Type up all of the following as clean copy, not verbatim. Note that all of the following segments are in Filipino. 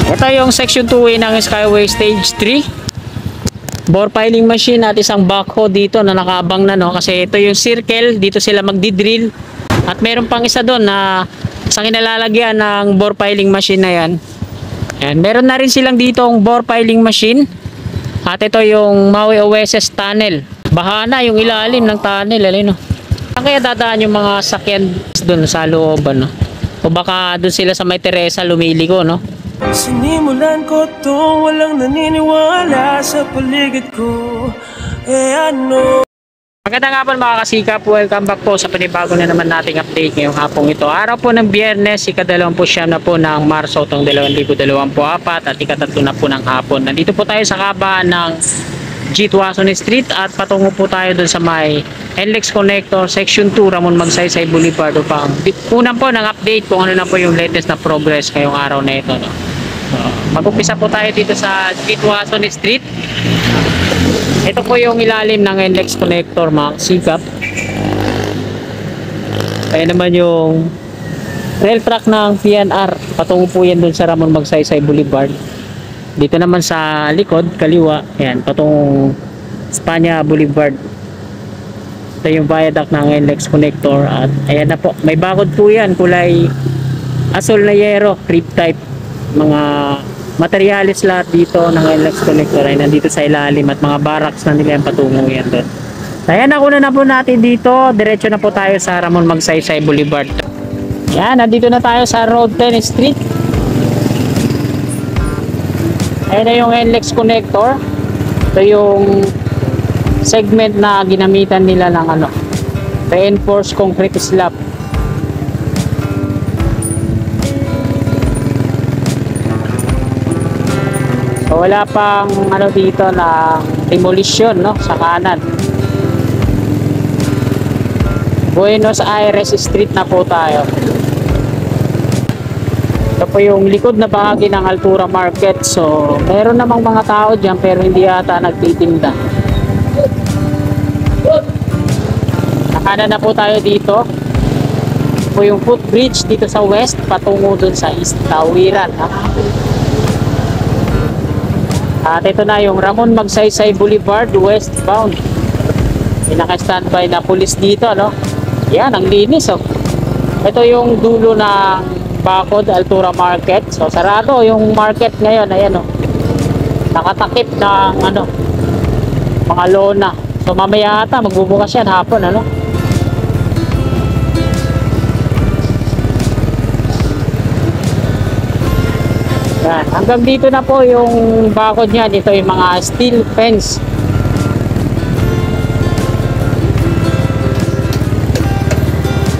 Ito yung section 2A ng Skyway Stage 3. Bore piling machine at isang backhoe dito na nakaabang na, no, kasi ito yung circle, dito sila magdi-drill. At meron pang isa doon na sa kinalalagyan ng bore piling machine na yan. Ayan, meron na rin silang dito ang bore piling machine. At ito yung Maui Oasis tunnel. Baha na yung ilalim ng tunnel, no. Kaya dadaan yung mga sakyan doon sa looban, no? O baka doon sila sa May Teresa lumiligo, no? Sinimulan ko to, walang naniniwala sa paligid ko. Ano? Magandang hapon mga kasikap, welcome back po sa panibago na naman nating update ngayong hapong ito. Araw po ng Biyernes, ika-29 na po ng Marso itong 2024 at ika-3 na po ng hapon. Nandito po tayo sa kabaan ng G. Tuason Street at patungo po tayo dun sa may NLEX Connector Section 2 Ramon Magsaysay Boulevard upang unang po ng update kung ano na po yung latest na progress ngayong araw na ito, no? Mag-umpisa po tayo dito sa G. Tuason Street. Ito po yung ilalim ng NLEX Connector mga kasikap. Kaya naman yung rail track ng PNR patungo po yan dun sa Ramon Magsaysay Boulevard. Dito naman sa likod, kaliwa, ayan, patungong Espanya Boulevard. Ito yung viaduct ng NLEX Connector at ayan na po, may bakod po yan, kulay asol na yero, creep type. Mga materialis lahat dito ng NLEX Connector ay nandito sa ilalim at mga barracks na nila yung patungo yan doon. Ayan, nakuna na po natin dito, diretso na po tayo sa Ramon Magsaysay Boulevard. Ayan, nandito na tayo sa Road 10 Street. Ayan na yung NLEX Connector. Ito yung segment na ginamitan nila ng reinforced concrete slab. So wala pang dito na demolition, no, sa kanan. Buenos Aires Street na po tayo. Ito po yung likod na bahagi ng Altura Market. So, meron namang mga tao dyan pero hindi yata nagtitinda. Nakanan na po tayo dito. Ito po yung footbridge dito sa west patungo dun sa east, Tawiran. At ito na yung Ramon Magsaysay Boulevard westbound. Pinaka-standby na pulis dito, no? Yan, ang linis, oh. Ito yung dulo ng Bakod Altura Market. So sarado yung market ngayon, ayan, oh. Nakatakip ng mga lona. So mamaya ata magbubukas yan hapon, ano. Yan, hanggang dito na po yung bakod niyan. Ito yung mga steel fence.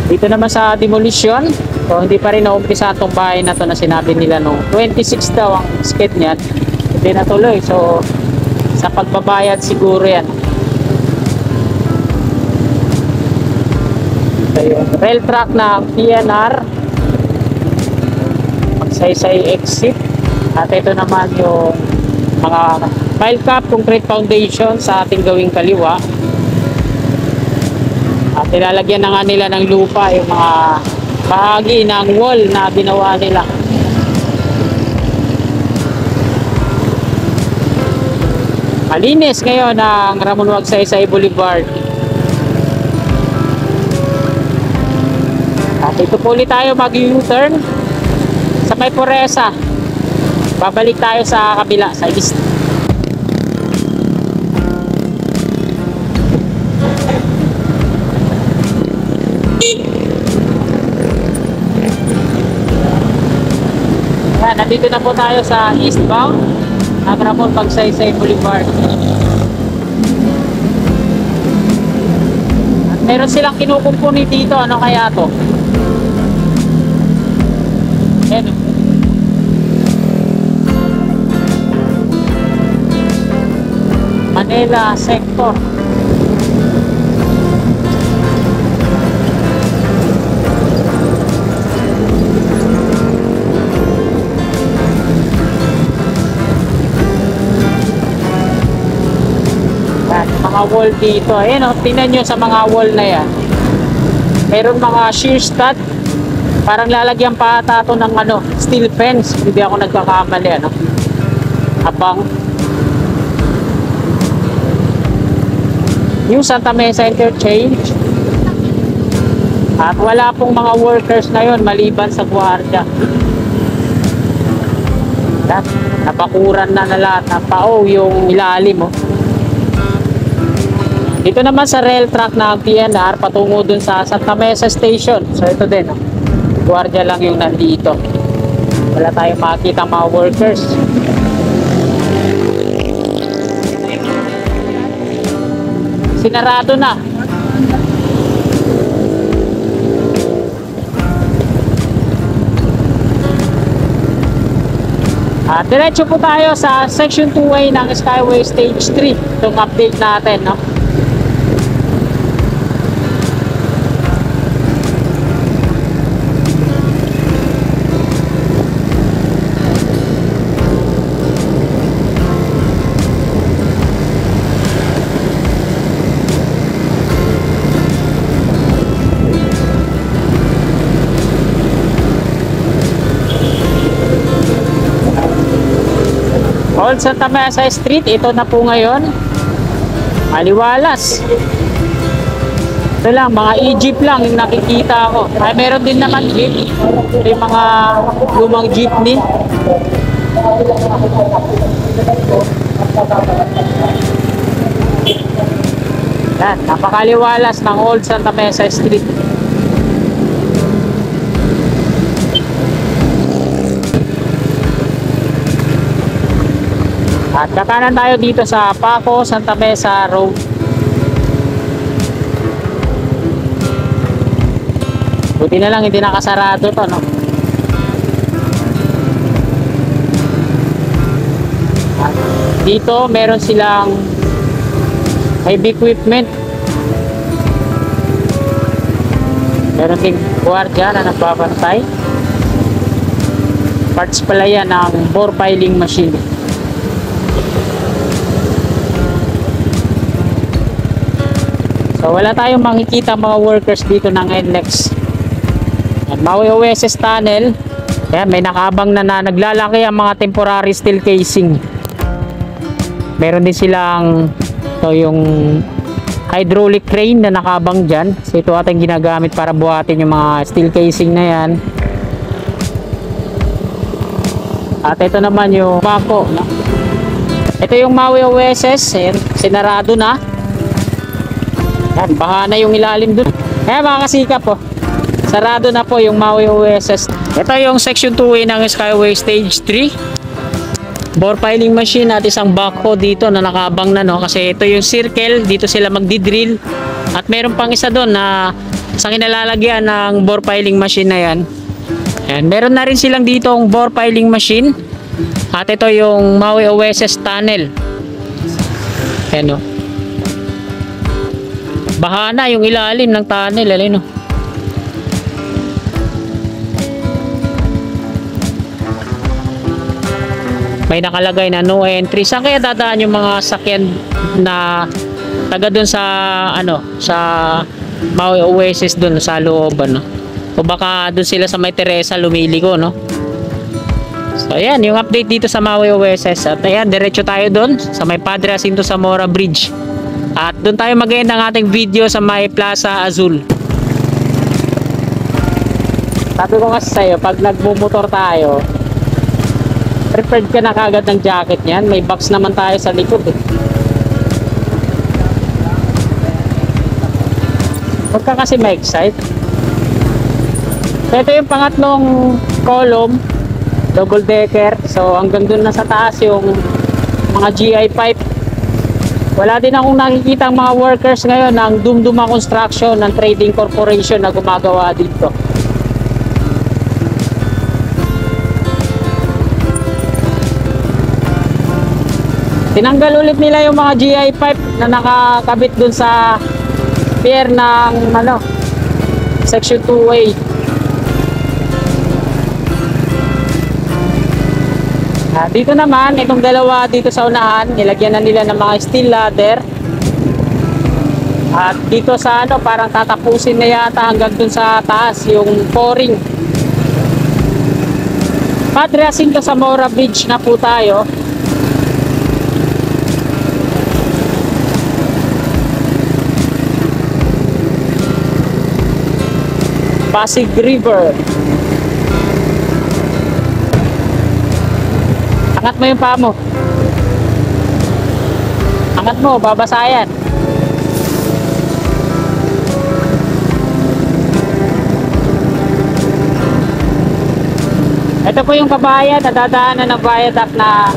Dito naman sa demolition. So hindi pa rin naumpisa itong bahay na to na sinabi nila nung 26 daw ang skate niyan. Hindi natuloy. So sa pagbabayad siguro yan. Ito yung rail track ng PNR Magsaysay exit. At ito naman yung mga pile cap concrete foundation sa ating gawing kaliwa. At ilalagyan na nga nila ng lupa yung mga bahagi ng wall na ginawa nila. Malinis ngayon ang Ramon Magsaysay Boulevard. At ito po ulit tayo mag-U-turn sa May Teresa. Babalik tayo sa kabila, sa east. Yan, nandito na po tayo sa eastbound ng Ramon Magsaysay Boulevard. At meron silang kinukumpuni dito, ano kaya to? Ayan, oh. Manila Sector. Mga wall dito. Ayan, oh, tingnan nyo sa mga wall na yan. Meron mga shear stud Parang lalagyan pa ata ito ng ano, steel fence. Hindi ako nagkakamali, ano. Habang yung Santa Mesa Interchange. At wala pong mga workers ngayon maliban sa gwardiya. Napakuran na lahat. Napao yung ilalim, oh. Dito naman sa rail track ng PNR patungo dun sa Santa Mesa Station. So ito din, oh. Gwardiya lang yung nandito. Wala tayong makikita mga workers. Sinarado na. Diretso po tayo sa Section 2A ng Skyway Stage 3. Itong update natin, no? Old Santa Mesa Street, ito na po ngayon. Maliwalas. Ito lang, mga e-jeep lang yung nakikita ko. Ay, meron din naman jeep. Ito yung mga lumang jeepney. Yan, napakaliwalas ng Old Santa Mesa Street. At kakanan tayo dito sa Paco Santa Mesa Road. Buti na lang hindi nakasarado to, no? At dito meron silang heavy equipment. Meron ding gwardiya na nagbabantay. Parts pala yan ng bore piling machine. So wala tayong makikita mga workers dito ng NLEX. At Maui OSS Tunnel, kaya may nakabang na naglalaki ang mga temporary steel casing. Meron din silang ito yung hydraulic crane na nakabang dyan. So ito ating ginagamit para buhatin yung mga steel casing na yan. At ito naman yung Paco, no? Ito yung Maui OSS, sinarado na. Yan, baha na yung ilalim dun. Kaya mga kasikap po, sarado na po yung Maui OSS. Ito yung Section 2A ng Skyway Stage 3. Bore piling machine at isang backhoe dito na nakabang na, no? Kasi ito yung circle, dito sila magdidrill. At meron pang isa doon na sa kinalalagyan ng bore piling machine na yan. Ayan, meron na rin silang dito ang bore piling machine. At ito yung Maui OSS Tunnel. Ayan, no? Baha na yung ilalim ng tunnel, alin, no? May nakalagay na no entry. Saan kaya dadaan yung mga sakyan na taga dun sa ano, sa Maui Oasis dun sa loob, ano? O baka dun sila sa May Teresa lumiligo, no? So ayan, yung update dito sa Maui Oasis. At ayan, diretso tayo dun sa may Padre Jacinto Zamora Bridge. At doon tayo mag-end ng ating video sa may Plaza Azul. Sabi ko kasi sa'yo, pag nagmumotor tayo, prepared ka na kagad ng jacket niyan. May box naman tayo sa likod, eh. Huwag ka kasi ma-excite. So ito yung pangatlong column, double decker. So hanggang doon na sa taas yung mga GI pipe. Wala din akong nakikita mga workers ngayon ng Dumduma Construction ng Trading Corporation na gumagawa dito. Tinanggal ulit nila yung mga GI pipe na nakakabit dun sa pier ng ano, Section 2A. Dito naman, itong dalawa dito sa unahan, nilagyan na nila ng mga steel ladder. At dito sa ano, parang tatapusin na yata hanggang dun sa taas yung pouring Padre Jacinto Zamora Bridge na po tayo. Pasig River. Angat mo yung paa mo. Angat mo, babasa yan. Ito po yung kabayan, nadadaanan ng viaduct na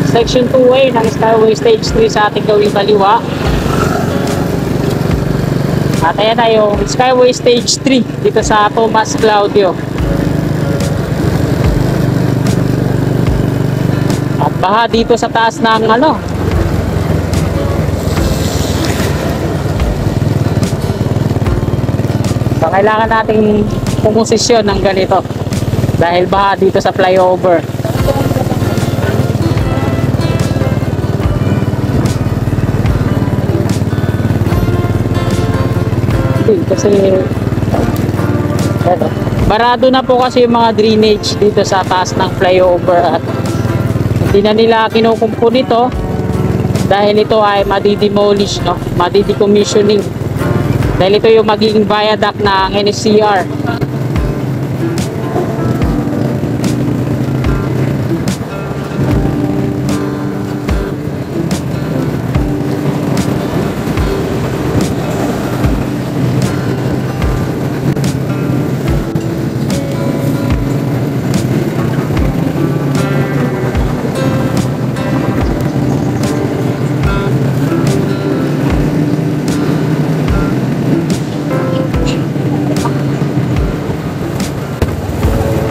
Section 2A ng Skyway Stage 3 sa ating gawing kaliwa. At ayan na yung Skyway Stage 3 dito sa Tomas Claudio. At baha dito sa taas ng ano. So kailangan nating pumosisyon ng ganito. Dahil baha dito sa flyover. Kasi ano, barado na po kasi yung mga drainage dito sa taas ng flyover at hindi na nila kinukumpo nito dahil ito ay madidemolish, no? Madidecommissioning dahil ito yung magiging viaduct ng NSCR.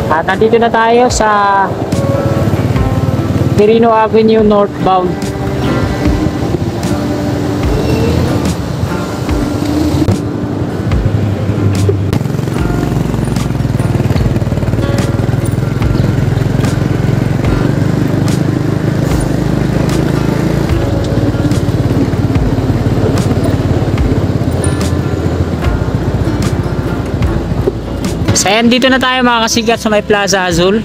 At nandito na tayo sa Quirino Avenue northbound. So ayan, dito na tayo mga kasigat sa may Plaza Azul.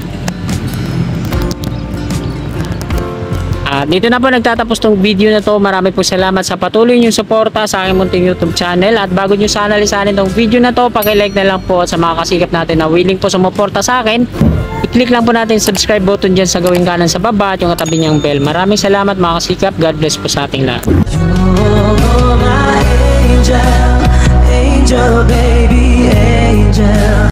Dito na po nagtatapos tong video na to. Marami po salamat sa patuloy niyong suporta sa aking munting YouTube channel. At bago nyo sana lisanin tong video na to, paki-like na lang po at sa mga kasikap natin na willing po sumuporta sa akin, i-click lang po natin yung subscribe button dyan sa gawing kanan sa baba at yung katabi niyang bell. Maraming salamat mga kasikap. God bless po sa ating lahat. You're my angel, angel baby, angel.